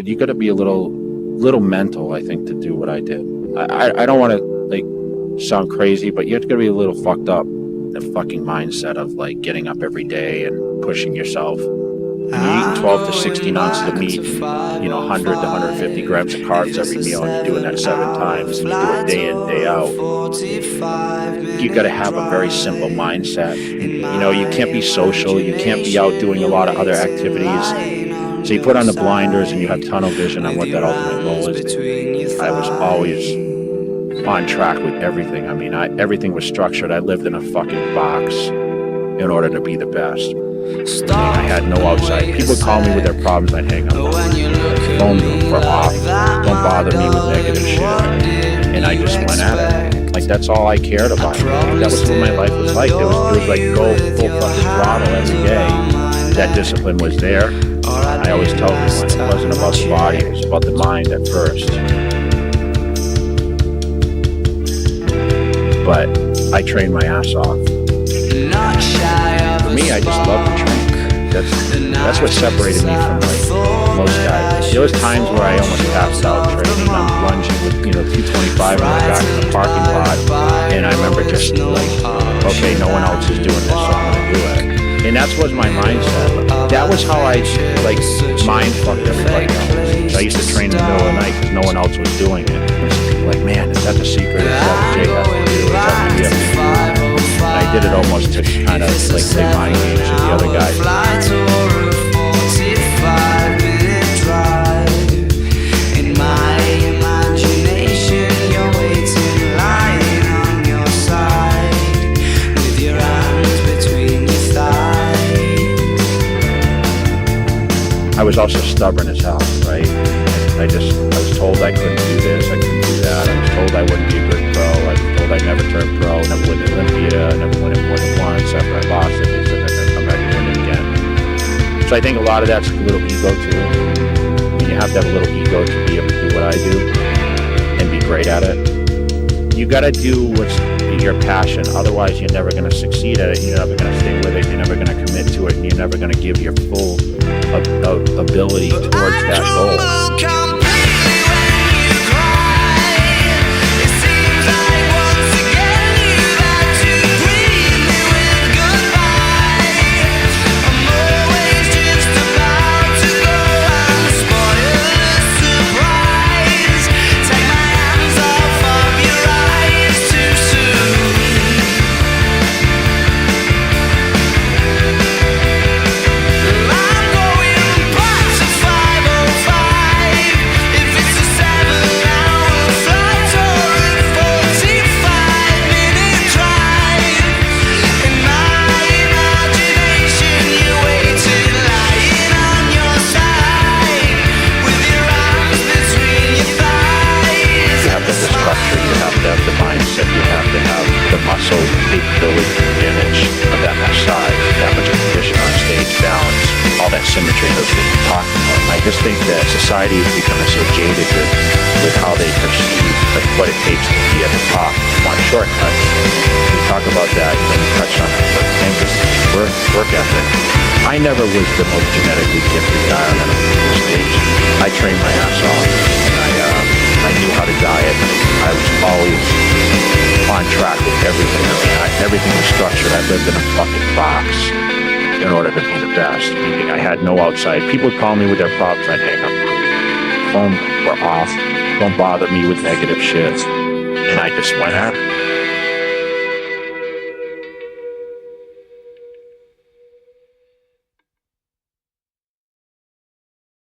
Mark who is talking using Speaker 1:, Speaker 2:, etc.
Speaker 1: You got to be a little mental, I think, to do what I did. I don't want to like sound crazy, but you have to be a little fucked up. The fucking mindset of like getting up every day and pushing yourself. And you're eating 12 to 16 ounces of meat, 100 to 150 grams of carbs every meal, and you're doing that 7 times, and you do it day in, day out. You got to have a very simple mindset. You can't be social. You can't be out doing a lot of other activities. So you put on the blinders and you have tunnel vision on what that ultimate goal is. I was always on track with everything. I mean, everything was structured. I lived in a fucking box in order to be the best. I had no outside. People would call me with their problems, I'd hang up. Phone them for off. Don't bother me with negative shit. And I just went at it. Like, that's all I cared about. That was what my life was like. It was like go full fucking throttle every day. That discipline was there. I always tell people it wasn't about the body, it was about the mind at first. But I trained my ass off. For me, I just love to train. That's what separated me from like most guys. There was times where I almost passed out training. I'm lunging with 225 when I got in the parking lot, and I remember just like, okay, no one else is doing this, so I'm gonna do it. And that was my mindset. That was how I like mind fucked everybody else. I used to train in the middle of the night because no one else was doing it. Like, man, is that the secret? Is that what Jay has to do? Is that what we have to do? And I did it almost to kind of like play mind games with the other guys. I was also stubborn as hell, right? I was told I couldn't do this, I couldn't do that. I was told I wouldn't be a good pro. I was told I'd never turn pro, never win the Olympia, never win it more than once. After I lost it, they said they're going to come back and win it again. So I think a lot of that's a little ego too. You have to have a little ego to be able to do what I do and be great at it. You got to do what's your passion. Otherwise, you're never going to succeed at it. You're never going to stay with it. You're never going to commit to it. And you're never going to give your full ability towards that goal. Symmetry, those things you're talking about. I just think that society is becoming so jaded with how they perceive what it takes to be at the top. Want shortcuts. We talk about that, you touched on it, but work ethic. I never was the most genetically gifted guy on that stage. I trained my ass off, and I knew how to diet. I was always on track with everything. Everything was structured. I lived in a fucking box in order to be the best, meaning I had no outside. People would call me with their problems, I'd hang up. Phone were off. Don't bother me with negative shit. And I just went at it.